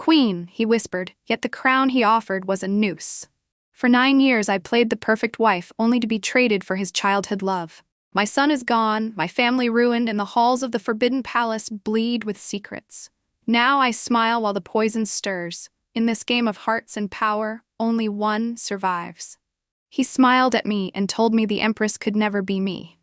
queen, he whispered, yet the crown he offered was a noose. For 9 years I played the perfect wife only to be traded for his childhood love. My son is gone, my family ruined, and the halls of the Forbidden Palace bleed with secrets. Now I smile while the poison stirs. In this game of hearts and power, only one survives. He smiled at me and told me the Empress could never be me.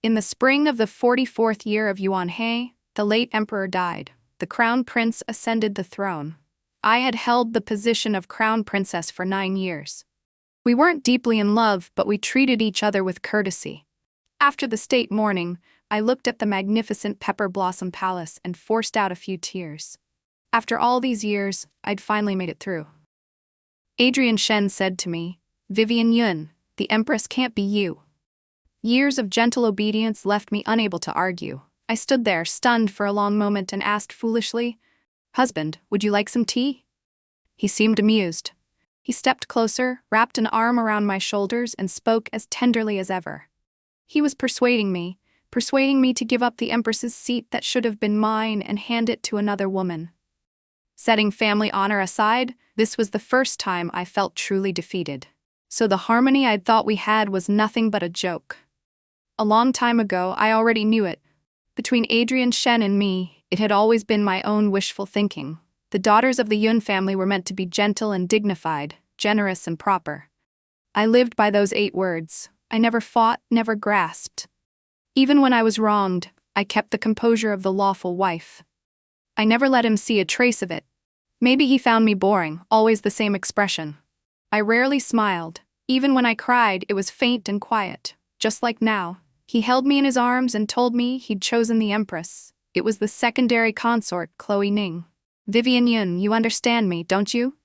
In the spring of the 44th year of Yuan He, the late emperor died. The crown prince ascended the throne. I had held the position of crown princess for 9 years. We weren't deeply in love, but we treated each other with courtesy. After the state mourning, I looked at the magnificent Pepper Blossom Palace and forced out a few tears. After all these years, I'd finally made it through. Adrian Shen said to me, "Vivian Yun, the Empress can't be you." Years of gentle obedience left me unable to argue. I stood there, stunned for a long moment, and asked foolishly, "Husband, would you like some tea?" He seemed amused. He stepped closer, wrapped an arm around my shoulders, and spoke as tenderly as ever. He was persuading me to give up the Empress's seat that should have been mine and hand it to another woman. Setting family honor aside, this was the first time I felt truly defeated. So the harmony I'd thought we had was nothing but a joke. A long time ago, I already knew it. Between Adrian Shen and me, it had always been my own wishful thinking. The daughters of the Yun family were meant to be gentle and dignified, generous and proper. I lived by those 8 words. I never fought, never grasped. Even when I was wronged, I kept the composure of the lawful wife. I never let him see a trace of it. Maybe he found me boring, always the same expression. I rarely smiled. Even when I cried, it was faint and quiet. Just like now, he held me in his arms and told me he'd chosen the Empress. It was the secondary consort, Chloe Ning. "Vivian Yun, you understand me, don't you?"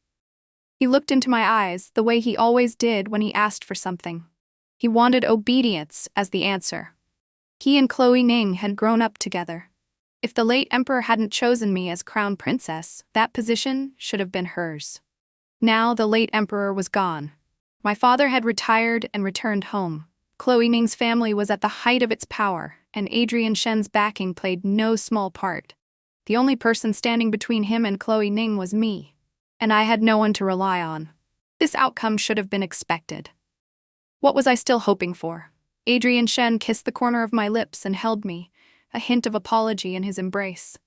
He looked into my eyes the way he always did when he asked for something. He wanted obedience as the answer. He and Chloe Ning had grown up together. If the late emperor hadn't chosen me as crown princess, that position should have been hers. Now the late emperor was gone. My father had retired and returned home. Chloe Ning's family was at the height of its power, and Adrian Shen's backing played no small part. The only person standing between him and Chloe Ning was me, and I had no one to rely on. This outcome should have been expected. What was I still hoping for? Adrian Shen kissed the corner of my lips and held me, a hint of apology in his embrace.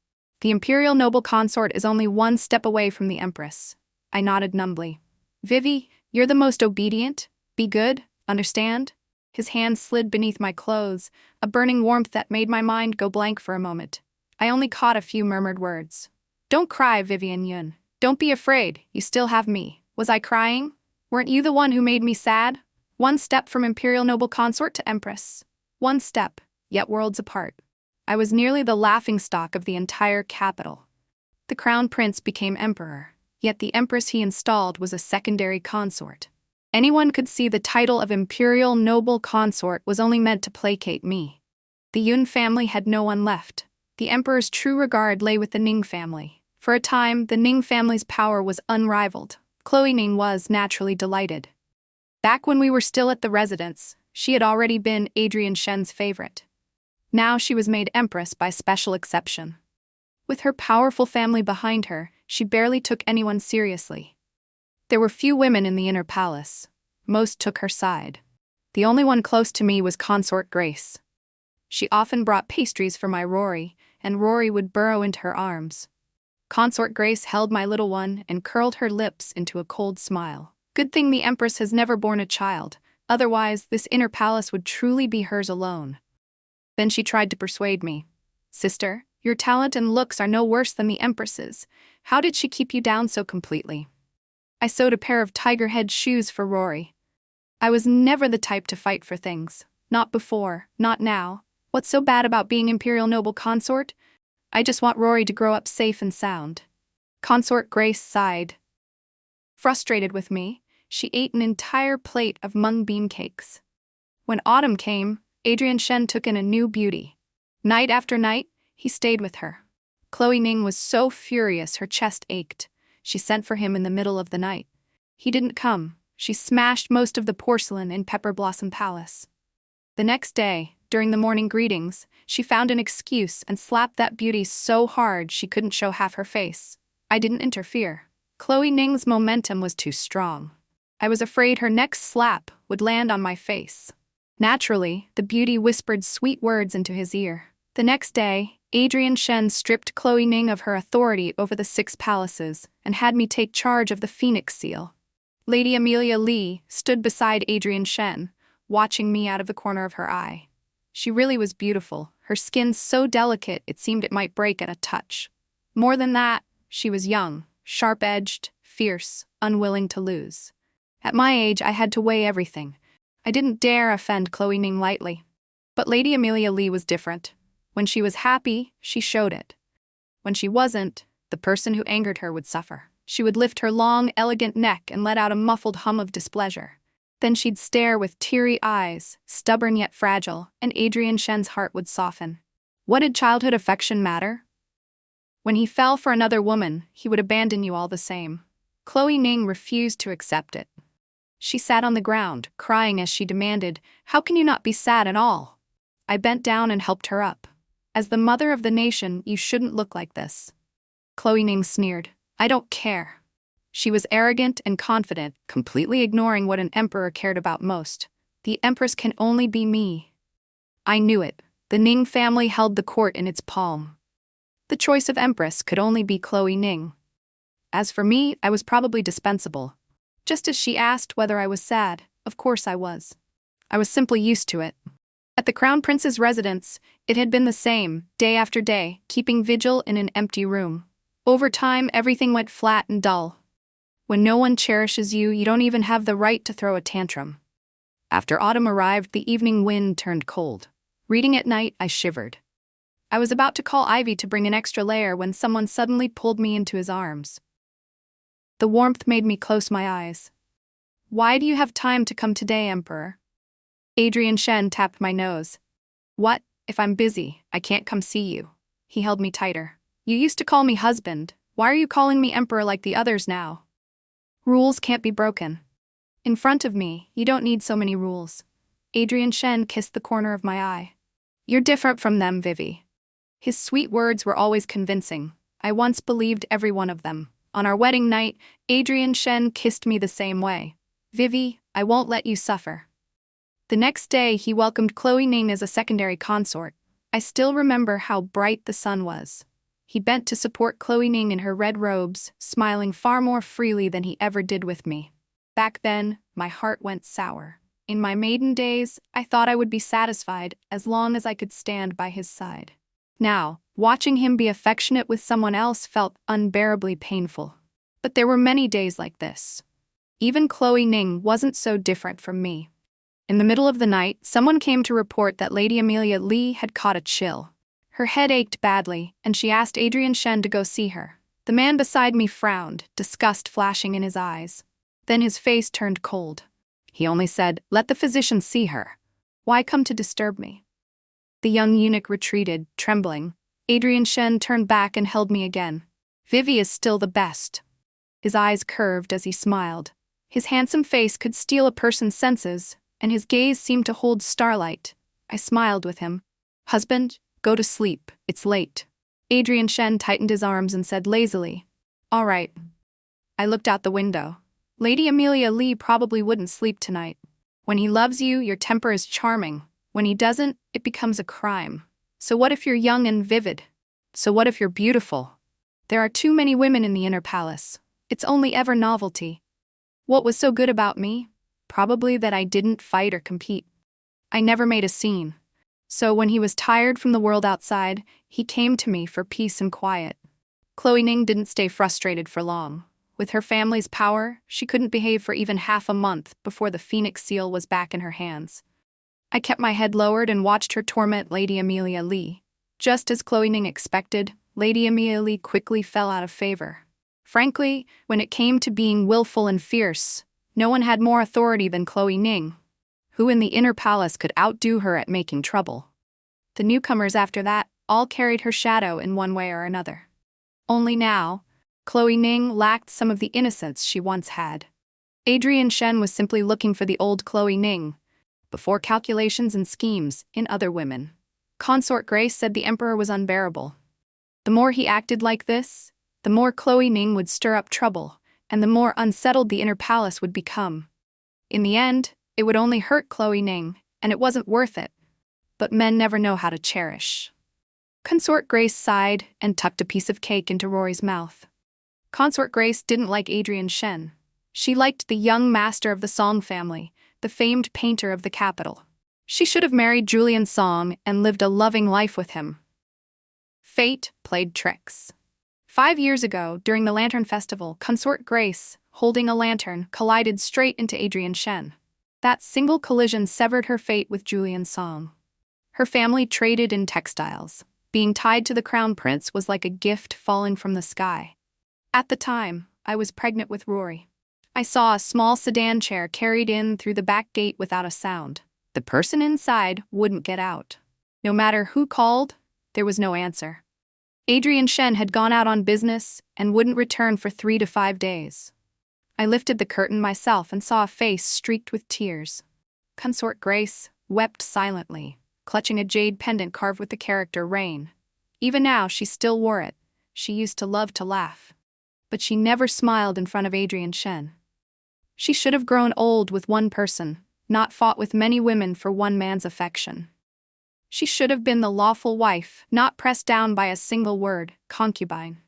"The imperial noble consort is only 1 step away from the Empress." I nodded numbly. "Vivi, you're the most obedient. Be good, understand?" His hand slid beneath my clothes, a burning warmth that made my mind go blank for a moment. I only caught a few murmured words. "Don't cry, Vivian Yun. Don't be afraid, you still have me." Was I crying? Weren't you the one who made me sad? 1 step from imperial noble consort to Empress. 1 step, yet worlds apart. I was nearly the laughingstock of the entire capital. The crown prince became emperor, yet the Empress he installed was a secondary consort. Anyone could see the title of imperial noble consort was only meant to placate me. The Yun family had no one left. The emperor's true regard lay with the Ning family. For a time, the Ning family's power was unrivaled. Chloe Ning was naturally delighted. Back when we were still at the residence, she had already been Adrian Shen's favorite. Now she was made empress by special exception. With her powerful family behind her, she barely took anyone seriously. There were few women in the inner palace. Most took her side. The only one close to me was Consort Grace. She often brought pastries for my Rory, and Rory would burrow into her arms. Consort Grace held my little one and curled her lips into a cold smile. Good thing the Empress has never borne a child, otherwise this inner palace would truly be hers alone. Then she tried to persuade me. "Sister, your talent and looks are no worse than the Empress's. How did she keep you down so completely?" I sewed a pair of tiger-head shoes for Rory. I was never the type to fight for things. Not before, not now. What's so bad about being imperial noble consort? I just want Rory to grow up safe and sound. Consort Grace sighed. Frustrated with me, she ate an entire plate of mung bean cakes. When autumn came, Adrian Shen took in a new beauty. Night after night, he stayed with her. Chloe Ning was so furious her chest ached. She sent for him in the middle of the night. He didn't come. She smashed most of the porcelain in Pepper Blossom Palace. The next day, during the morning greetings, she found an excuse and slapped that beauty so hard she couldn't show half her face. I didn't interfere. Chloe Ning's momentum was too strong. I was afraid her next slap would land on my face. Naturally, the beauty whispered sweet words into his ear. The next day, Adrian Shen stripped Chloe Ning of her authority over the 6 palaces and had me take charge of the Phoenix Seal. Lady Amelia Lee stood beside Adrian Shen, watching me out of the corner of her eye. She really was beautiful, her skin so delicate it seemed it might break at a touch. More than that, she was young, sharp-edged, fierce, unwilling to lose. At my age, I had to weigh everything. I didn't dare offend Chloe Ning lightly. But Lady Amelia Lee was different. When she was happy, she showed it. When she wasn't, the person who angered her would suffer. She would lift her long, elegant neck and let out a muffled hum of displeasure. Then she'd stare with teary eyes, stubborn yet fragile, and Adrian Shen's heart would soften. What did childhood affection matter? When he fell for another woman, he would abandon you all the same. Chloe Ning refused to accept it. She sat on the ground, crying as she demanded, "How can you not be sad at all?" I bent down and helped her up. "As the mother of the nation, you shouldn't look like this." Chloe Ning sneered. "I don't care." She was arrogant and confident, completely ignoring what an emperor cared about most. The empress can only be me. I knew it. The Ning family held the court in its palm. The choice of empress could only be Chloe Ning. As for me, I was probably dispensable. Just as she asked whether I was sad, of course I was. I was simply used to it. At the Crown Prince's residence, it had been the same, day after day, keeping vigil in an empty room. Over time, everything went flat and dull. When no one cherishes you, you don't even have the right to throw a tantrum. After autumn arrived, the evening wind turned cold. Reading at night, I shivered. I was about to call Ivy to bring an extra layer when someone suddenly pulled me into his arms. The warmth made me close my eyes. "Why do you have time to come today, Emperor?" Adrian Shen tapped my nose. "What? If I'm busy, I can't come see you." He held me tighter. "You used to call me husband. Why are you calling me Emperor like the others now?" "Rules can't be broken. In front of me, you don't need so many rules." Adrian Shen kissed the corner of my eye. "You're different from them, Vivi." His sweet words were always convincing. I once believed every one of them. On our wedding night, Adrian Shen kissed me the same way. "Vivi, I won't let you suffer." The next day, he welcomed Chloe Ning as a secondary consort. I still remember how bright the sun was. He bent to support Chloe Ning in her red robes, smiling far more freely than he ever did with me. Back then, my heart went sour. In my maiden days, I thought I would be satisfied as long as I could stand by his side. Now, watching him be affectionate with someone else felt unbearably painful. But there were many days like this. Even Chloe Ning wasn't so different from me. In the middle of the night, someone came to report that Lady Amelia Lee had caught a chill. Her head ached badly, and she asked Adrian Shen to go see her. The man beside me frowned, disgust flashing in his eyes. Then his face turned cold. He only said, "Let the physician see her. Why come to disturb me?" The young eunuch retreated, trembling. Adrian Shen turned back and held me again. "Vivi is still the best." His eyes curved as he smiled. His handsome face could steal a person's senses, and his gaze seemed to hold starlight. I smiled with him. "Husband, go to sleep, it's late." Adrian Shen tightened his arms and said lazily, "All right." I looked out the window. Lady Amelia Lee probably wouldn't sleep tonight. When he loves you, your temper is charming. When he doesn't, it becomes a crime. So what if you're young and vivid? So what if you're beautiful? There are too many women in the inner palace. It's only ever novelty. What was so good about me? Probably that I didn't fight or compete. I never made a scene. So when he was tired from the world outside, he came to me for peace and quiet. Chloe Ning didn't stay frustrated for long. With her family's power, she couldn't behave for even half a month before the Phoenix Seal was back in her hands. I kept my head lowered and watched her torment Lady Amelia Lee. Just as Chloe Ning expected, Lady Amelia Lee quickly fell out of favor. Frankly, when it came to being willful and fierce, no one had more authority than Chloe Ning. Who in the inner palace could outdo her at making trouble? The newcomers after that all carried her shadow in one way or another. Only now, Chloe Ning lacked some of the innocence she once had. Adrian Shen was simply looking for the old Chloe Ning, before calculations and schemes in other women. Consort Grace said the emperor was unbearable. The more he acted like this, the more Chloe Ning would stir up trouble, and the more unsettled the inner palace would become. In the end, it would only hurt Chloe Ning, and it wasn't worth it. But men never know how to cherish. Consort Grace sighed and tucked a piece of cake into Rory's mouth. Consort Grace didn't like Adrian Shen. She liked the young master of the Song family, the famed painter of the capital. She should have married Julian Song and lived a loving life with him. Fate played tricks. 5 years ago, during the Lantern Festival, Consort Grace, holding a lantern, collided straight into Adrian Shen. That single collision severed her fate with Julian Song. Her family traded in textiles. Being tied to the crown prince was like a gift falling from the sky. At the time, I was pregnant with Rory. I saw a small sedan chair carried in through the back gate without a sound. The person inside wouldn't get out. No matter who called, there was no answer. Adrian Shen had gone out on business and wouldn't return for 3 to 5 days. I lifted the curtain myself and saw a face streaked with tears. Consort Grace wept silently, clutching a jade pendant carved with the character Rain. Even now, she still wore it. She used to love to laugh. But she never smiled in front of Adrian Shen. She should have grown old with one person, not fought with many women for one man's affection. She should have been the lawful wife, not pressed down by a single word, concubine.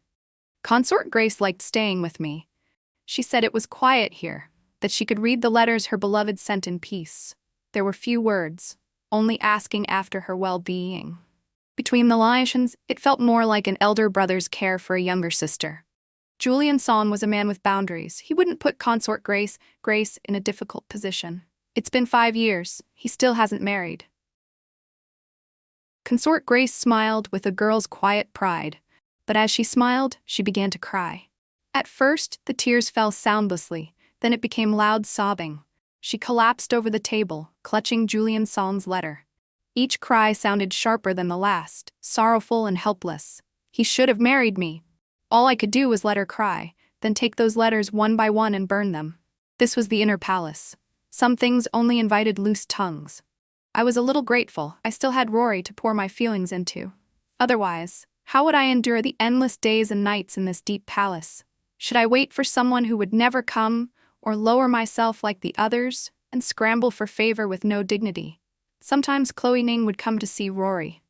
Consort Grace liked staying with me. She said it was quiet here, that she could read the letters her beloved sent in peace. There were few words, only asking after her well-being. Between the lines, it felt more like an elder brother's care for a younger sister. Julian Song was a man with boundaries. He wouldn't put Consort Grace in a difficult position. It's been 5 years. He still hasn't married. Consort Grace smiled with a girl's quiet pride, but as she smiled, she began to cry. At first, the tears fell soundlessly, then it became loud sobbing. She collapsed over the table, clutching Julian Song's letter. Each cry sounded sharper than the last, sorrowful and helpless. He should have married me. All I could do was let her cry, then take those letters one by one and burn them. This was the inner palace. Some things only invited loose tongues. I was a little grateful. I still had Rory to pour my feelings into. Otherwise, how would I endure the endless days and nights in this deep palace? Should I wait for someone who would never come, or lower myself like the others, and scramble for favor with no dignity? Sometimes Chloe Ning would come to see Rory.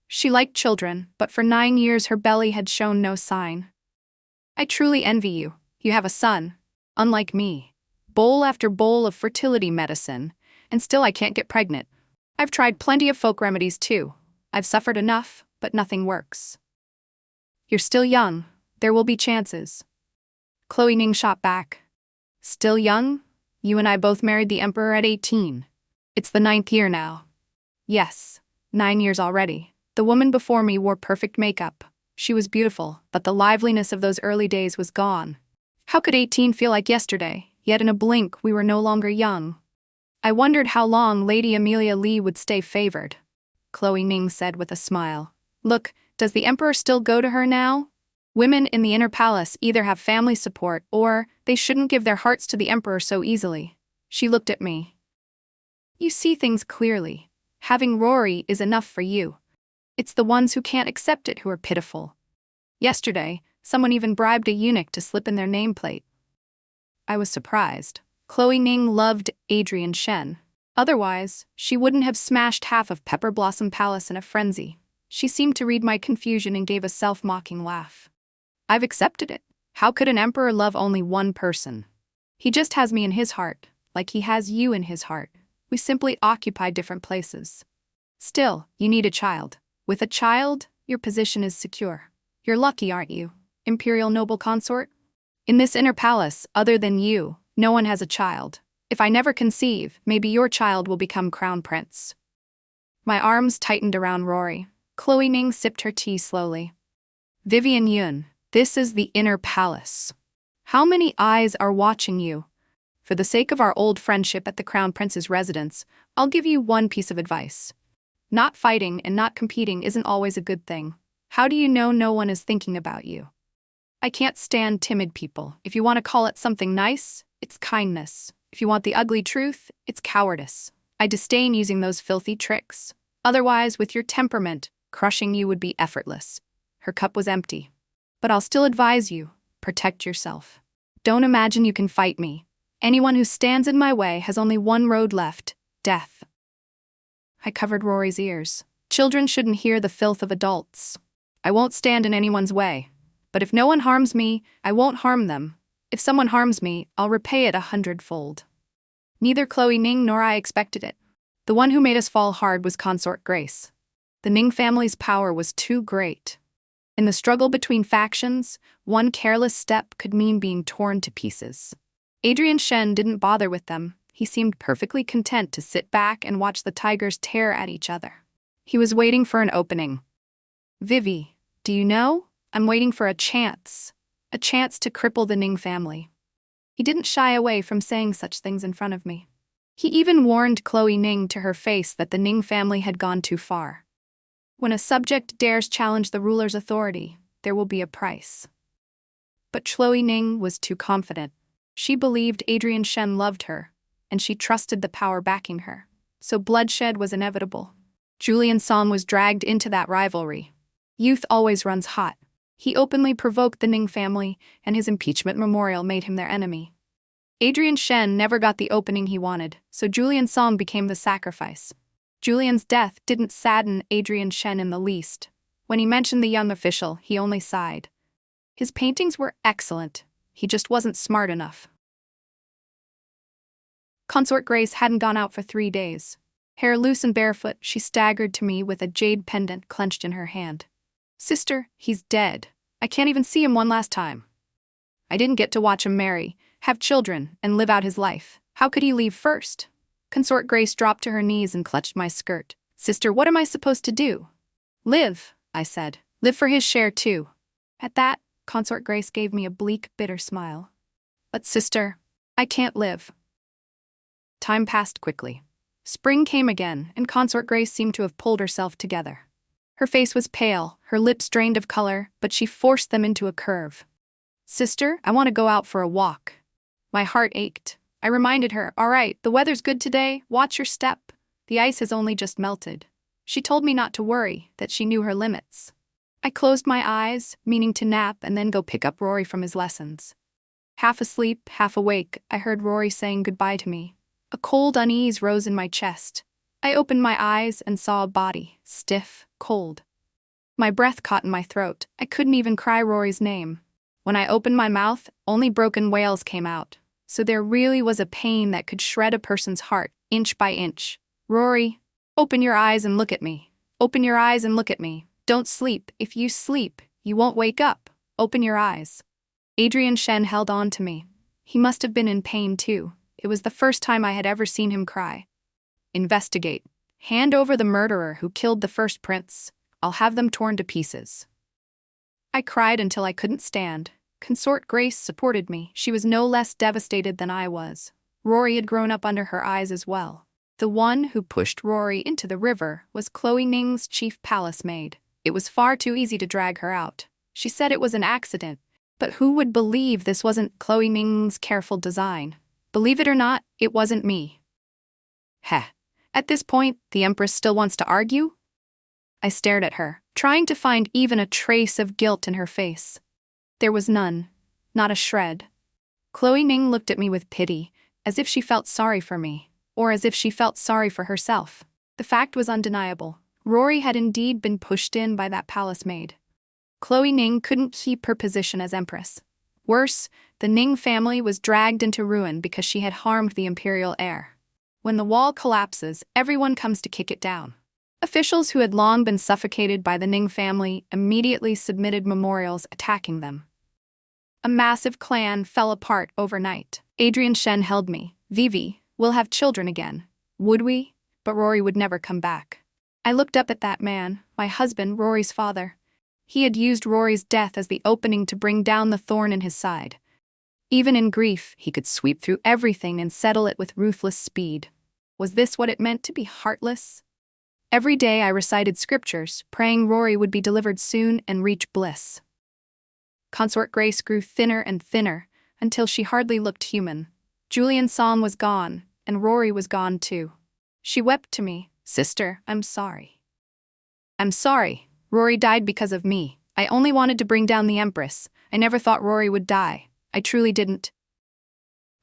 She liked children, but for 9 years her belly had shown no sign. I truly envy you. You have a son. Unlike me. Bowl after bowl of fertility medicine, and still I can't get pregnant. I've tried plenty of folk remedies too. I've suffered enough, but nothing works. You're still young. There will be chances. Chloe Ning shot back. Still young? You and I both married the emperor at 18. It's the 9th year now. Yes, 9 years already. The woman before me wore perfect makeup. She was beautiful, but the liveliness of those early days was gone. How could 18 feel like yesterday? Yet in a blink we were no longer young. I wondered how long Lady Amelia Lee would stay favored. Chloe Ning said with a smile. Look, does the emperor still go to her now? Women in the inner palace either have family support or they shouldn't give their hearts to the emperor so easily. She looked at me. You see things clearly. Having Rory is enough for you. It's the ones who can't accept it who are pitiful. Yesterday, someone even bribed a eunuch to slip in their nameplate. I was surprised. Chloe Ning loved Adrian Shen. Otherwise, she wouldn't have smashed half of Pepper Blossom Palace in a frenzy. She seemed to read my confusion and gave a self-mocking laugh. I've accepted it. How could an emperor love only one person? He just has me in his heart, like he has you in his heart. We simply occupy different places. Still, you need a child. With a child, your position is secure. You're lucky, aren't you, imperial noble consort? In this inner palace, other than you, no one has a child. If I never conceive, maybe your child will become crown prince. My arms tightened around Rory. Chloe Ning sipped her tea slowly. Vivian Yun, this is the inner palace. How many eyes are watching you? For the sake of our old friendship at the crown prince's residence, I'll give you one piece of advice. Not fighting and not competing isn't always a good thing. How do you know no one is thinking about you? I can't stand timid people. If you want to call it something nice, it's kindness. If you want the ugly truth, it's cowardice. I disdain using those filthy tricks. Otherwise, with your temperament, crushing you would be effortless. Her cup was empty. But I'll still advise you, protect yourself. Don't imagine you can fight me. Anyone who stands in my way has only one road left, death. I covered Rory's ears. Children shouldn't hear the filth of adults. I won't stand in anyone's way. But if no one harms me, I won't harm them. If someone harms me, I'll repay it 100-fold. Neither Chloe Ning nor I expected it. The one who made us fall hard was Consort Grace. The Ning family's power was too great. In the struggle between factions, one careless step could mean being torn to pieces. Adrian Shen didn't bother with them. He seemed perfectly content to sit back and watch the tigers tear at each other. He was waiting for an opening. Vivi, do you know? I'm waiting for a chance to cripple the Ning family. He didn't shy away from saying such things in front of me. He even warned Chloe Ning to her face that the Ning family had gone too far. When a subject dares challenge the ruler's authority, there will be a price. But Chloe Ning was too confident. She believed Adrian Shen loved her, and she trusted the power backing her. So bloodshed was inevitable. Julian Song was dragged into that rivalry. Youth always runs hot. He openly provoked the Ning family, and his impeachment memorial made him their enemy. Adrian Shen never got the opening he wanted, so Julian Song became the sacrifice. Julian's death didn't sadden Adrian Shen in the least. When he mentioned the young official, he only sighed. His paintings were excellent. He just wasn't smart enough. Consort Grace hadn't gone out for 3 days. Hair loose and barefoot, she staggered to me with a jade pendant clenched in her hand. Sister, he's dead. I can't even see him one last time. I didn't get to watch him marry, have children, and live out his life. How could he leave first? Consort Grace dropped to her knees and clutched my skirt. Sister, what am I supposed to do? Live, I said. Live for his share too. At that, Consort Grace gave me a bleak, bitter smile. But sister, I can't live. Time passed quickly. Spring came again, and Consort Grace seemed to have pulled herself together. Her face was pale, her lips drained of color, but she forced them into a curve. Sister, I want to go out for a walk. My heart ached. I reminded her, all right, the weather's good today, watch your step. The ice has only just melted. She told me not to worry, that she knew her limits. I closed my eyes, meaning to nap and then go pick up Rory from his lessons. Half asleep, half awake, I heard Rory saying goodbye to me. A cold unease rose in my chest. I opened my eyes and saw a body, stiff, cold. My breath caught in my throat. I couldn't even cry Rory's name. When I opened my mouth, only broken wails came out. So there really was a pain that could shred a person's heart, inch by inch. Rory, open your eyes and look at me. Open your eyes and look at me. Don't sleep. If you sleep, you won't wake up. Open your eyes. Adrian Shen held on to me. He must have been in pain too. It was the first time I had ever seen him cry. Investigate. Hand over the murderer who killed the first prince. I'll have them torn to pieces. I cried until I couldn't stand. Consort Grace supported me. She was no less devastated than I was. Rory had grown up under her eyes as well. The one who pushed Rory into the river was Chloe Ning's chief palace maid. It was far too easy to drag her out. She said it was an accident. But who would believe this wasn't Chloe Ning's careful design? Believe it or not, it wasn't me. Heh. At this point, the Empress still wants to argue? I stared at her, trying to find even a trace of guilt in her face. There was none, not a shred. Chloe Ning looked at me with pity, as if she felt sorry for me, or as if she felt sorry for herself. The fact was undeniable. Rory had indeed been pushed in by that palace maid. Chloe Ning couldn't keep her position as Empress. Worse, the Ning family was dragged into ruin because she had harmed the imperial heir. When the wall collapses, everyone comes to kick it down. Officials who had long been suffocated by the Ning family immediately submitted memorials attacking them. A massive clan fell apart overnight. Adrian Shen held me. Vivi, we'll have children again. Would we? But Rory would never come back. I looked up at that man, my husband, Rory's father. He had used Rory's death as the opening to bring down the thorn in his side. Even in grief, he could sweep through everything and settle it with ruthless speed. Was this what it meant to be heartless? Every day I recited scriptures, praying Rory would be delivered soon and reach bliss. Consort Grace grew thinner and thinner, until she hardly looked human. Julian Song was gone, and Rory was gone too. She wept to me, Sister, I'm sorry. I'm sorry. Rory died because of me. I only wanted to bring down the Empress. I never thought Rory would die. I truly didn't.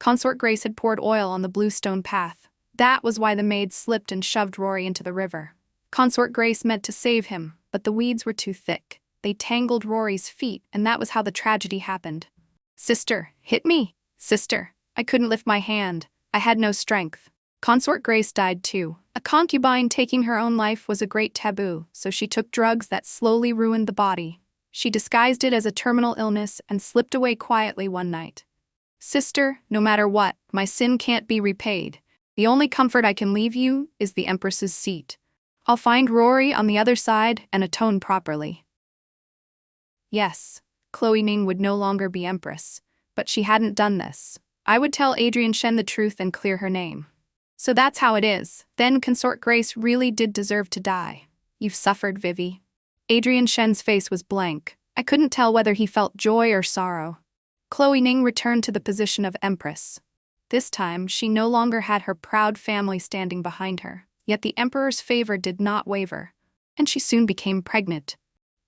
Consort Grace had poured oil on the bluestone path. That was why the maids slipped and shoved Rory into the river. Consort Grace meant to save him, but the weeds were too thick. They tangled Rory's feet, and that was how the tragedy happened. Sister, hit me! Sister, I couldn't lift my hand. I had no strength. Consort Grace died too. A concubine taking her own life was a great taboo, so she took drugs that slowly ruined the body. She disguised it as a terminal illness and slipped away quietly one night. Sister, no matter what, my sin can't be repaid. The only comfort I can leave you is the Empress's seat. I'll find Rory on the other side and atone properly. Yes, Chloe Ning would no longer be Empress, but she hadn't done this. I would tell Adrian Shen the truth and clear her name. So that's how it is. Then Consort Grace really did deserve to die. You've suffered, Vivi. Adrian Shen's face was blank. I couldn't tell whether he felt joy or sorrow. Chloe Ning returned to the position of Empress. This time, she no longer had her proud family standing behind her, yet the Emperor's favor did not waver, and she soon became pregnant.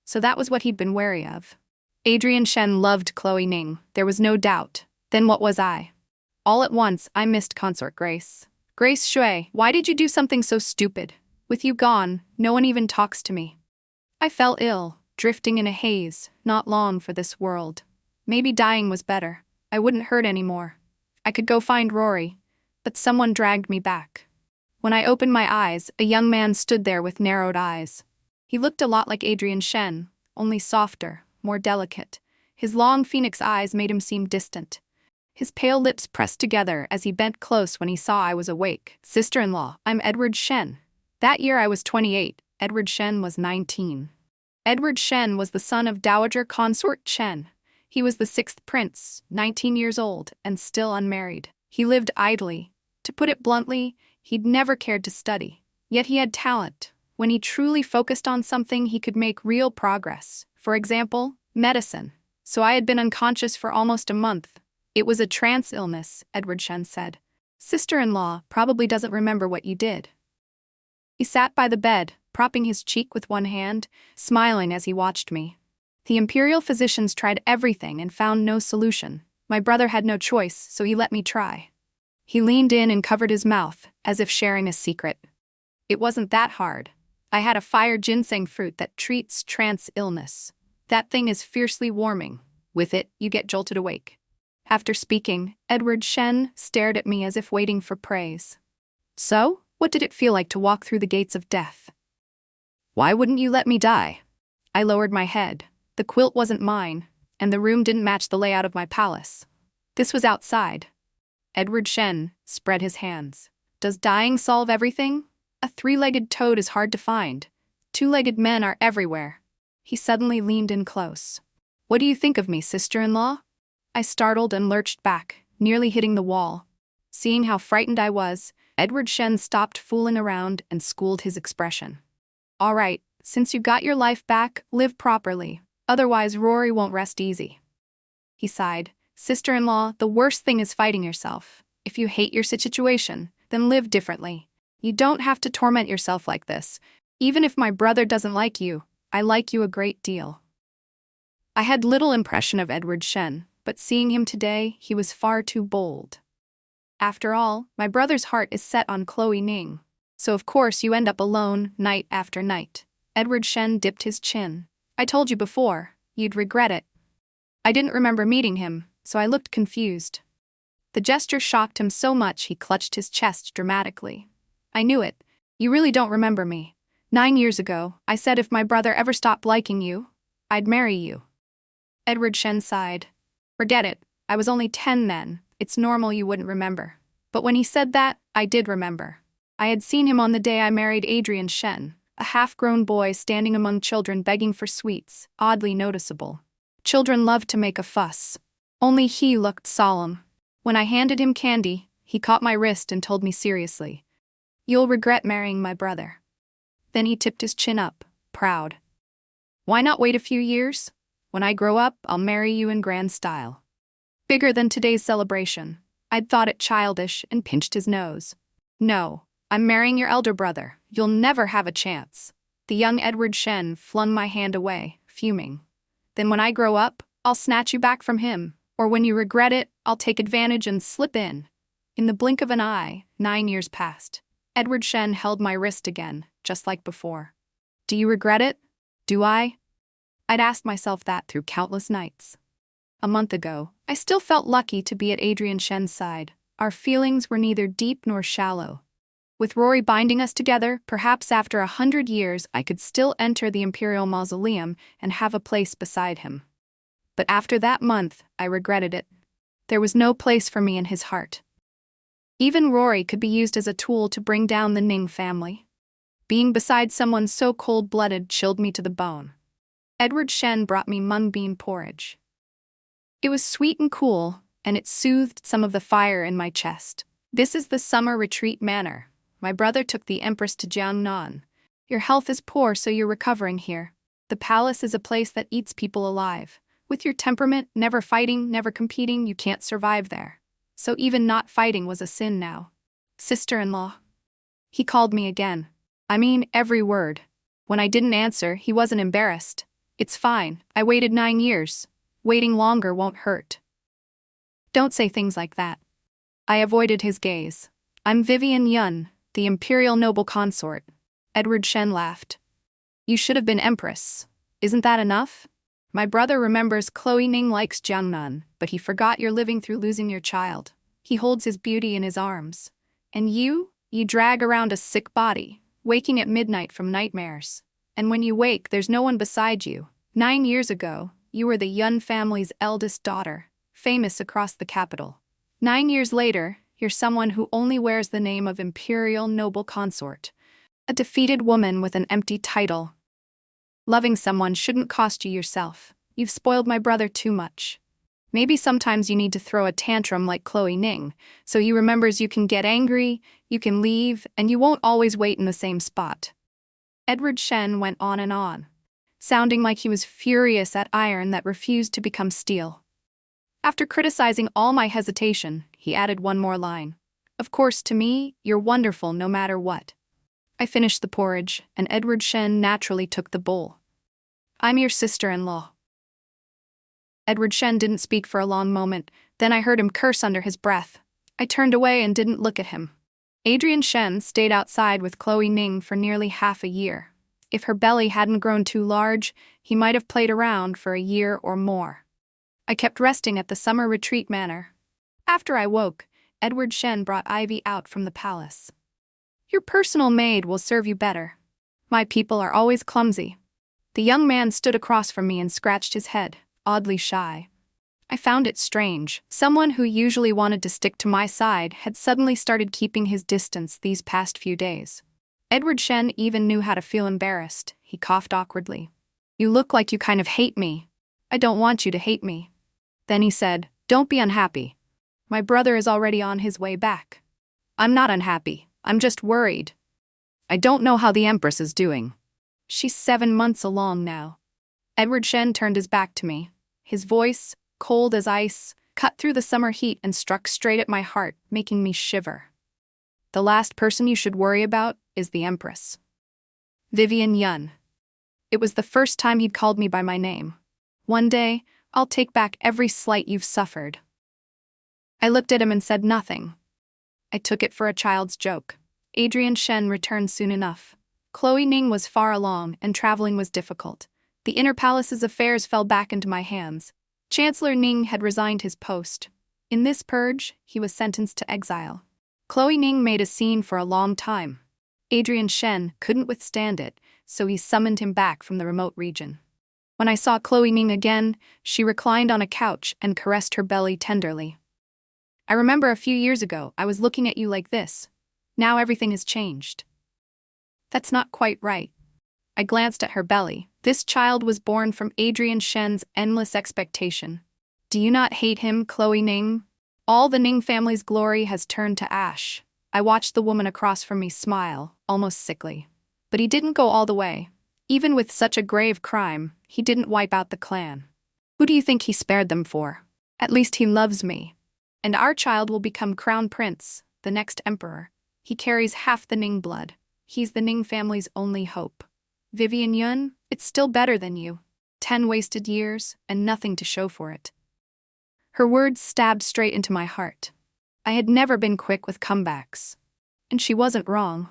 So that was what he'd been wary of. Adrian Shen loved Chloe Ning, there was no doubt. Then what was I? All at once, I missed Consort Grace. Grace Shui, why did you do something so stupid? With you gone, no one even talks to me. I fell ill, drifting in a haze, not long for this world. Maybe dying was better. I wouldn't hurt anymore. I could go find Rory, but someone dragged me back. When I opened my eyes, a young man stood there with narrowed eyes. He looked a lot like Adrian Shen, only softer, more delicate. His long phoenix eyes made him seem distant. His pale lips pressed together as he bent close when he saw I was awake. Sister-in-law, I'm Edward Shen. That year I was 28, Edward Shen was 19. Edward Shen was the son of Dowager Consort Chen. He was the 6th prince, 19 years old, and still unmarried. He lived idly. To put it bluntly, he'd never cared to study. Yet he had talent. When he truly focused on something, he could make real progress. For example, medicine. So I had been unconscious for almost a month. It was a trance illness, Edward Shen said. Sister-in-law probably doesn't remember what you did. He sat by the bed, propping his cheek with one hand, smiling as he watched me. The imperial physicians tried everything and found no solution. My brother had no choice, so he let me try. He leaned in and covered his mouth, as if sharing a secret. It wasn't that hard. I had a fire ginseng fruit that treats trance illness. That thing is fiercely warming. With it, you get jolted awake. After speaking, Edward Shen stared at me as if waiting for praise. So, what did it feel like to walk through the gates of death? Why wouldn't you let me die? I lowered my head. The quilt wasn't mine, and the room didn't match the layout of my palace. This was outside. Edward Shen spread his hands. Does dying solve everything? A 3-legged toad is hard to find. 2-legged men are everywhere. He suddenly leaned in close. What do you think of me, sister-in-law? I startled and lurched back, nearly hitting the wall. Seeing how frightened I was, Edward Shen stopped fooling around and schooled his expression. All right, since you got your life back, live properly. Otherwise, Rory won't rest easy. He sighed. Sister-in-law, the worst thing is fighting yourself. If you hate your situation, then live differently. You don't have to torment yourself like this. Even if my brother doesn't like you, I like you a great deal. I had little impression of Edward Shen, but seeing him today, he was far too bold. After all, my brother's heart is set on Chloe Ning. So of course you end up alone, night after night. Edward Shen dipped his chin. I told you before, you'd regret it. I didn't remember meeting him, so I looked confused. The gesture shocked him so much he clutched his chest dramatically. I knew it. You really don't remember me. 9 years ago, I said if my brother ever stopped liking you, I'd marry you. Edward Shen sighed. Forget it. I was only 10 then. It's normal you wouldn't remember. But when he said that, I did remember. I had seen him on the day I married Adrian Shen, a half-grown boy standing among children begging for sweets, oddly noticeable. Children loved to make a fuss. Only he looked solemn. When I handed him candy, he caught my wrist and told me seriously, "You'll regret marrying my brother." Then he tipped his chin up, proud. Why not wait a few years? When I grow up, I'll marry you in grand style. Bigger than today's celebration. I'd thought it childish and pinched his nose. No, I'm marrying your elder brother. You'll never have a chance. The young Edward Shen flung my hand away, fuming. Then when I grow up, I'll snatch you back from him. Or when you regret it, I'll take advantage and slip in. In the blink of an eye, 9 years passed. Edward Shen held my wrist again, just like before. Do you regret it? Do I? I'd asked myself that through countless nights. A month ago, I still felt lucky to be at Adrian Shen's side. Our feelings were neither deep nor shallow. With Rory binding us together, perhaps after 100 years I could still enter the Imperial Mausoleum and have a place beside him. But after that month, I regretted it. There was no place for me in his heart. Even Rory could be used as a tool to bring down the Ning family. Being beside someone so cold-blooded chilled me to the bone. Edward Shen brought me mung bean porridge. It was sweet and cool, and it soothed some of the fire in my chest. This is the summer retreat manor. My brother took the Empress to Jiangnan. Your health is poor, so you're recovering here. The palace is a place that eats people alive. With your temperament, never fighting, never competing, you can't survive there. So even not fighting was a sin now. Sister-in-law. He called me again. I mean, every word. When I didn't answer, he wasn't embarrassed. It's fine, I waited 9 years. Waiting longer won't hurt. Don't say things like that. I avoided his gaze. I'm Vivian Yun, the imperial noble consort. Edward Shen laughed. You should have been empress. Isn't that enough? My brother remembers Chloe Ning likes Jiangnan, but he forgot you're living through losing your child. He holds his beauty in his arms. And you drag around a sick body, waking at midnight from nightmares. And when you wake, there's no one beside you. 9 years ago, you were the Yun family's eldest daughter, famous across the capital. 9 years later, you're someone who only wears the name of imperial noble consort. A defeated woman with an empty title. Loving someone shouldn't cost you yourself. You've spoiled my brother too much. Maybe sometimes you need to throw a tantrum like Chloe Ning, so he remembers you can get angry, you can leave, and you won't always wait in the same spot. Edward Shen went on, sounding like he was furious at iron that refused to become steel. After criticizing all my hesitation, he added one more line. Of course, to me, you're wonderful no matter what. I finished the porridge, and Edward Shen naturally took the bowl. I'm your sister-in-law. Edward Shen didn't speak for a long moment, then I heard him curse under his breath. I turned away and didn't look at him. Adrian Shen stayed outside with Chloe Ning for nearly half a year. If her belly hadn't grown too large, he might have played around for a year or more. I kept resting at the summer retreat manor. After I woke, Edward Shen brought Ivy out from the palace. Your personal maid will serve you better. My people are always clumsy. The young man stood across from me and scratched his head, oddly shy. I found it strange. Someone who usually wanted to stick to my side had suddenly started keeping his distance these past few days. Edward Shen even knew how to feel embarrassed. He coughed awkwardly. You look like you kind of hate me. I don't want you to hate me. Then he said, don't be unhappy. My brother is already on his way back. I'm not unhappy. I'm just worried. I don't know how the Empress is doing. She's 7 months along now. Edward Shen turned his back to me. His voice, cold as ice, cut through the summer heat and struck straight at my heart, making me shiver. The last person you should worry about is the Empress. Vivian Yun. It was the first time he'd called me by my name. One day, I'll take back every slight you've suffered. I looked at him and said nothing. I took it for a child's joke. Adrian Shen returned soon enough. Chloe Ning was far along, and traveling was difficult. The inner palace's affairs fell back into my hands. Chancellor Ning had resigned his post. In this purge, he was sentenced to exile. Chloe Ning made a scene for a long time. Adrian Shen couldn't withstand it, so he summoned him back from the remote region. When I saw Chloe Ning again, she reclined on a couch and caressed her belly tenderly. I remember a few years ago I was looking at you like this. Now everything has changed. That's not quite right. I glanced at her belly. This child was born from Adrian Shen's endless expectation. Do you not hate him, Chloe Ning? All the Ning family's glory has turned to ash. I watched the woman across from me smile, almost sickly. But he didn't go all the way. Even with such a grave crime, he didn't wipe out the clan. Who do you think he spared them for? At least he loves me. And our child will become crown prince, the next emperor. He carries half the Ning blood. He's the Ning family's only hope. Vivian Yun, it's still better than you. 10 wasted years, and nothing to show for it. Her words stabbed straight into my heart. I had never been quick with comebacks. And she wasn't wrong.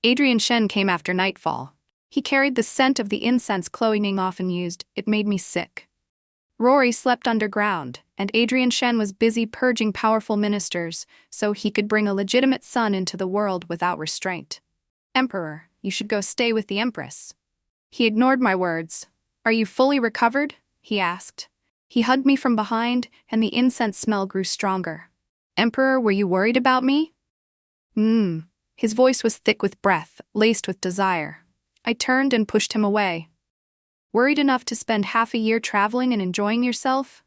Adrian Shen came after nightfall. He carried the scent of the incense Chloe Ning often used. It made me sick. Rory slept underground, and Adrian Shen was busy purging powerful ministers so he could bring a legitimate son into the world without restraint. Emperor, you should go stay with the Empress. He ignored my words. Are you fully recovered? He asked. He hugged me from behind, and the incense smell grew stronger. Emperor, were you worried about me? His voice was thick with breath, laced with desire. I turned and pushed him away. Worried enough to spend half a year traveling and enjoying yourself?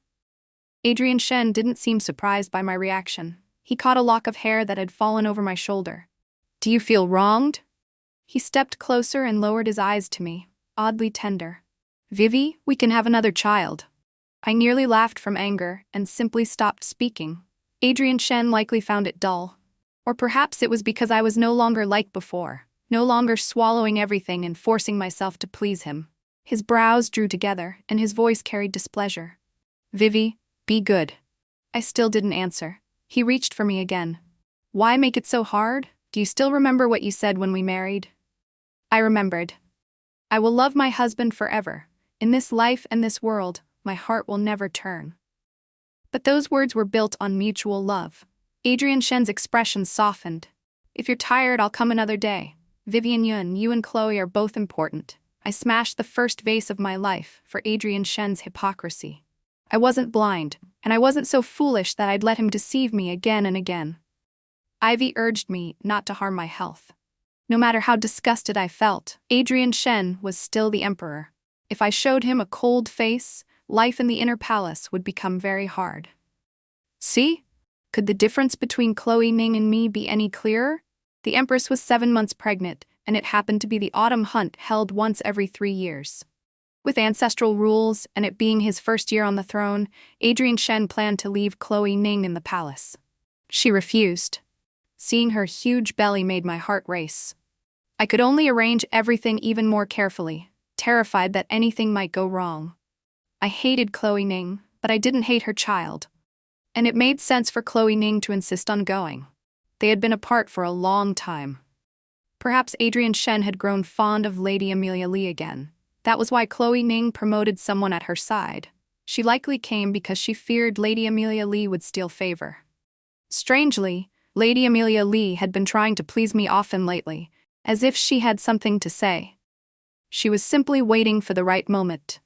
Adrian Shen didn't seem surprised by my reaction. He caught a lock of hair that had fallen over my shoulder. Do you feel wronged? He stepped closer and lowered his eyes to me, oddly tender. Vivi, we can have another child. I nearly laughed from anger and simply stopped speaking. Adrian Shen likely found it dull. Or perhaps it was because I was no longer like before, no longer swallowing everything and forcing myself to please him. His brows drew together, and his voice carried displeasure. Vivi, be good. I still didn't answer. He reached for me again. Why make it so hard? Do you still remember what you said when we married? I remembered. I will love my husband forever. In this life and this world, my heart will never turn. But those words were built on mutual love. Adrian Shen's expression softened. If you're tired, I'll come another day. Vivian Yun, you and Chloe are both important. I smashed the first vase of my life for Adrian Shen's hypocrisy. I wasn't blind, and I wasn't so foolish that I'd let him deceive me again and again. Ivy urged me not to harm my health. No matter how disgusted I felt, Adrian Shen was still the emperor. If I showed him a cold face, life in the inner palace would become very hard. See? Could the difference between Chloe Ning and me be any clearer? The Empress was 7 months pregnant, and it happened to be the autumn hunt held once every 3 years. With ancestral rules, and it being his first year on the throne, Adrian Shen planned to leave Chloe Ning in the palace. She refused. Seeing her huge belly made my heart race. I could only arrange everything even more carefully, terrified that anything might go wrong. I hated Chloe Ning, but I didn't hate her child. And it made sense for Chloe Ning to insist on going. They had been apart for a long time. Perhaps Adrian Shen had grown fond of Lady Amelia Lee again. That was why Chloe Ning promoted someone at her side. She likely came because she feared Lady Amelia Lee would steal favor. Strangely, Lady Amelia Lee had been trying to please me often lately, as if she had something to say. She was simply waiting for the right moment.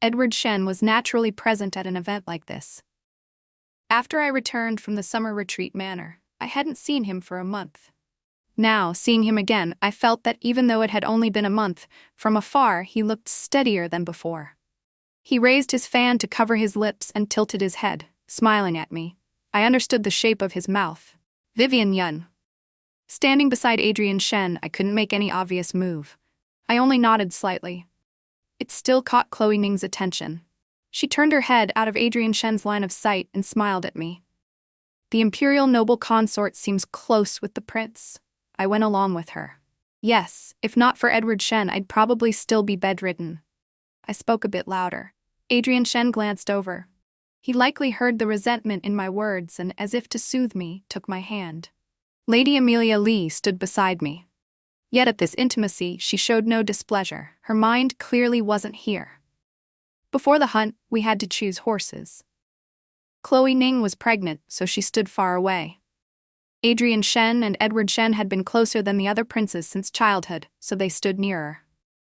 Edward Shen was naturally present at an event like this. After I returned from the summer retreat manor, I hadn't seen him for a month. Now, seeing him again, I felt that even though it had only been a month, from afar he looked steadier than before. He raised his fan to cover his lips and tilted his head, smiling at me. I understood the shape of his mouth. Vivian Yun. Standing beside Adrian Shen, I couldn't make any obvious move. I only nodded slightly. It still caught Chloe Ning's attention. She turned her head out of Adrian Shen's line of sight and smiled at me. The imperial noble consort seems close with the prince. I went along with her. Yes, if not for Edward Shen, I'd probably still be bedridden. I spoke a bit louder. Adrian Shen glanced over. He likely heard the resentment in my words and, as if to soothe me, took my hand. Lady Amelia Lee stood beside me. Yet at this intimacy, she showed no displeasure. Her mind clearly wasn't here. Before the hunt, we had to choose horses. Chloe Ning was pregnant, so she stood far away. Adrian Shen and Edward Shen had been closer than the other princes since childhood, so they stood nearer.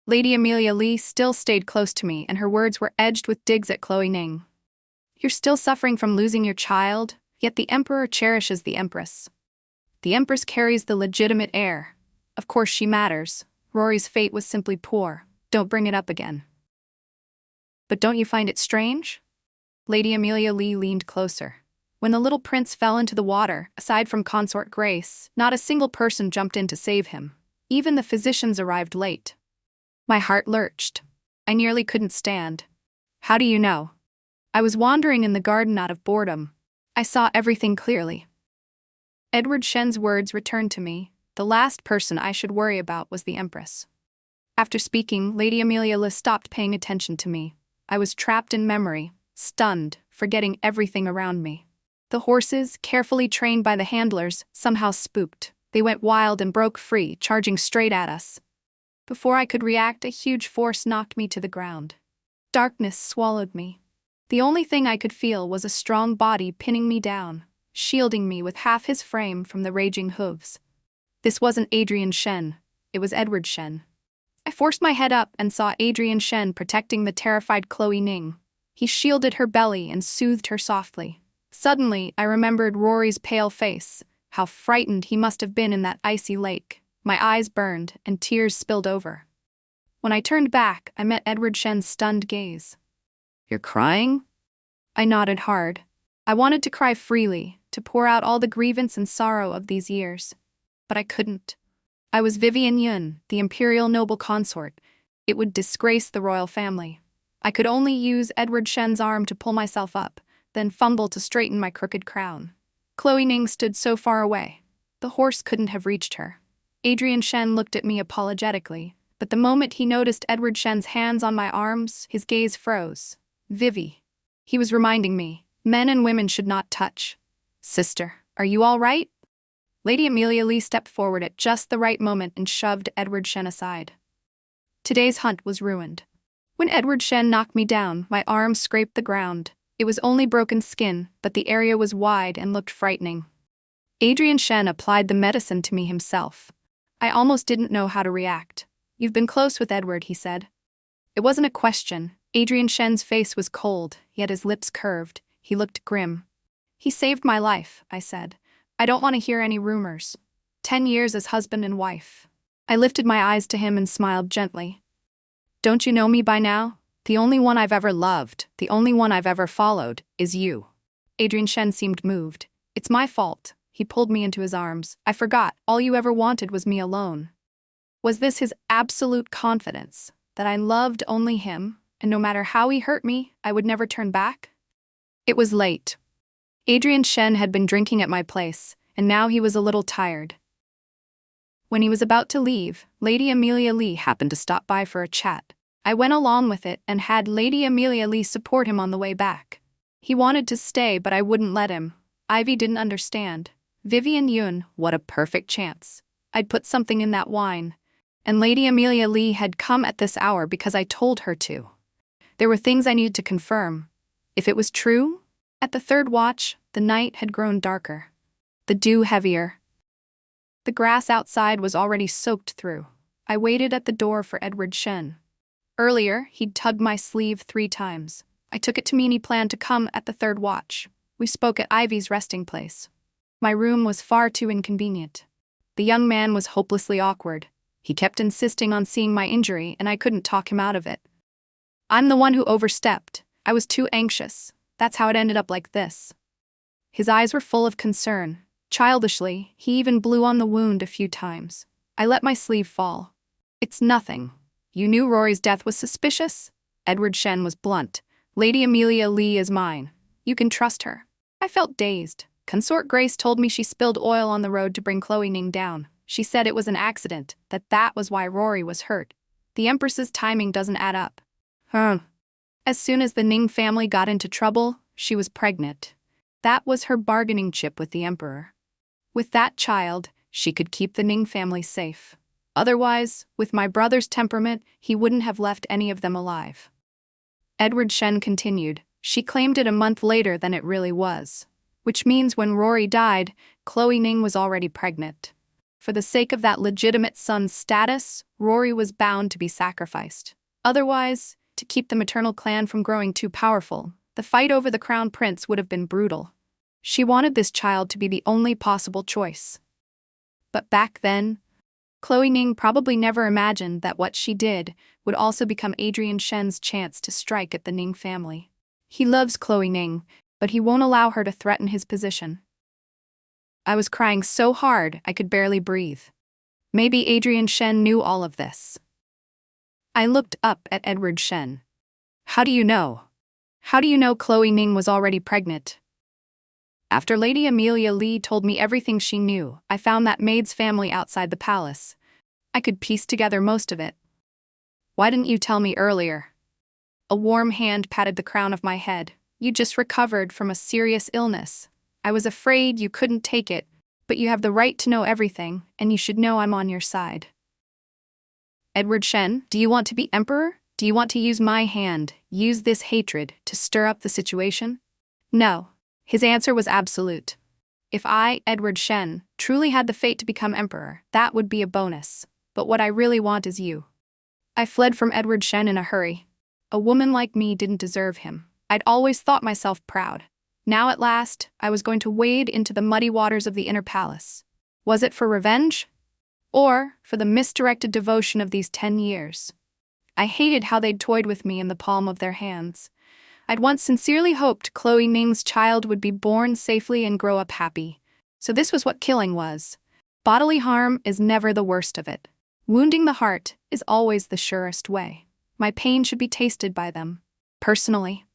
Lady Amelia Lee still stayed close to me, and her words were edged with digs at Chloe Ning. You're still suffering from losing your child, yet the emperor cherishes the empress. The empress carries the legitimate heir. Of course she matters. Rory's fate was simply poor. Don't bring it up again. But don't you find it strange? Lady Amelia Lee leaned closer. When the little prince fell into the water, aside from Consort Grace, not a single person jumped in to save him. Even the physicians arrived late. My heart lurched. I nearly couldn't stand. How do you know? I was wandering in the garden out of boredom. I saw everything clearly. Edward Shen's words returned to me. The last person I should worry about was the empress. After speaking, Lady Amelia Lee stopped paying attention to me. I was trapped in memory, stunned, forgetting everything around me. The horses, carefully trained by the handlers, somehow spooked. They went wild and broke free, charging straight at us. Before I could react, a huge force knocked me to the ground. Darkness swallowed me. The only thing I could feel was a strong body pinning me down, shielding me with half his frame from the raging hooves. This wasn't Adrian Shen, it was Edward Shen. I forced my head up and saw Adrian Shen protecting the terrified Chloe Ning. He shielded her belly and soothed her softly. Suddenly, I remembered Rory's pale face, how frightened he must have been in that icy lake. My eyes burned, and tears spilled over. When I turned back, I met Edward Shen's stunned gaze. "You're crying?" I nodded hard. I wanted to cry freely, to pour out all the grievance and sorrow of these years. But I couldn't. I was Vivian Yun, the imperial noble consort. It would disgrace the royal family. I could only use Edward Shen's arm to pull myself up, then fumble to straighten my crooked crown. Chloe Ning stood so far away. The horse couldn't have reached her. Adrian Shen looked at me apologetically, but the moment he noticed Edward Shen's hands on my arms, his gaze froze. "Vivi." He was reminding me, men and women should not touch. "Sister, are you all right?" Lady Amelia Lee stepped forward at just the right moment and shoved Edward Shen aside. Today's hunt was ruined. When Edward Shen knocked me down, my arm scraped the ground. It was only broken skin, but the area was wide and looked frightening. Adrian Shen applied the medicine to me himself. I almost didn't know how to react. "You've been close with Edward," he said. It wasn't a question. Adrian Shen's face was cold, yet his lips curved. He looked grim. "He saved my life," I said. "I don't want to hear any rumors. 10 years as husband and wife." I lifted my eyes to him and smiled gently. "Don't you know me by now? The only one I've ever loved, the only one I've ever followed, is you." Adrian Shen seemed moved. "It's my fault." He pulled me into his arms. "I forgot. All you ever wanted was me alone." Was this his absolute confidence, that I loved only him, and no matter how he hurt me, I would never turn back? It was late. Adrian Shen had been drinking at my place, and now he was a little tired. When he was about to leave, Lady Amelia Lee happened to stop by for a chat. I went along with it and had Lady Amelia Lee support him on the way back. He wanted to stay, but I wouldn't let him. Ivy didn't understand. Vivian Yun, what a perfect chance. I'd put something in that wine. And Lady Amelia Lee had come at this hour because I told her to. There were things I needed to confirm. If it was true? At the third watch, the night had grown darker. The dew heavier. The grass outside was already soaked through. I waited at the door for Edward Shen. Earlier, he'd tugged my sleeve 3 times. I took it to mean he planned to come at the third watch. We spoke at Ivy's resting place. My room was far too inconvenient. The young man was hopelessly awkward. He kept insisting on seeing my injury, and I couldn't talk him out of it. I'm the one who overstepped. I was too anxious. That's how it ended up like this. His eyes were full of concern. Childishly, he even blew on the wound a few times. I let my sleeve fall. "It's nothing. You knew Rory's death was suspicious?" Edward Shen was blunt. "Lady Amelia Lee is mine. You can trust her." I felt dazed. Consort Grace told me she spilled oil on the road to bring Chloe Ning down. She said it was an accident, that was why Rory was hurt. The Empress's timing doesn't add up. As soon as the Ning family got into trouble, she was pregnant. That was her bargaining chip with the Emperor. With that child, she could keep the Ning family safe. Otherwise, with my brother's temperament, he wouldn't have left any of them alive. Edward Shen continued. She claimed it a month later than it really was. Which means when Rory died, Chloe Ning was already pregnant. For the sake of that legitimate son's status, Rory was bound to be sacrificed. Otherwise, to keep the maternal clan from growing too powerful, the fight over the crown prince would have been brutal. She wanted this child to be the only possible choice. But back then, Chloe Ning probably never imagined that what she did would also become Adrian Shen's chance to strike at the Ning family. He loves Chloe Ning, but he won't allow her to threaten his position. I was crying so hard I could barely breathe. Maybe Adrian Shen knew all of this. I looked up at Edward Shen. "How do you know? How do you know Chloe Ning was already pregnant?" After Lady Amelia Lee told me everything she knew, I found that maid's family outside the palace. I could piece together most of it. Why didn't you tell me earlier? A warm hand patted the crown of my head. You just recovered from a serious illness. I was afraid you couldn't take it, but you have the right to know everything, and you should know I'm on your side. Edward Shen, do you want to be emperor? Do you want to use my hand, use this hatred, to stir up the situation? No. His answer was absolute. If I, Edward Shen, truly had the fate to become emperor, that would be a bonus. But what I really want is you. I fled from Edward Shen in a hurry. A woman like me didn't deserve him. I'd always thought myself proud. Now at last, I was going to wade into the muddy waters of the inner palace. Was it for revenge? Or for the misdirected devotion of these 10 years? I hated how they'd toyed with me in the palm of their hands. I'd once sincerely hoped Chloe Ning's child would be born safely and grow up happy. So this was what killing was. Bodily harm is never the worst of it. Wounding the heart is always the surest way. My pain should be tasted by them. Personally,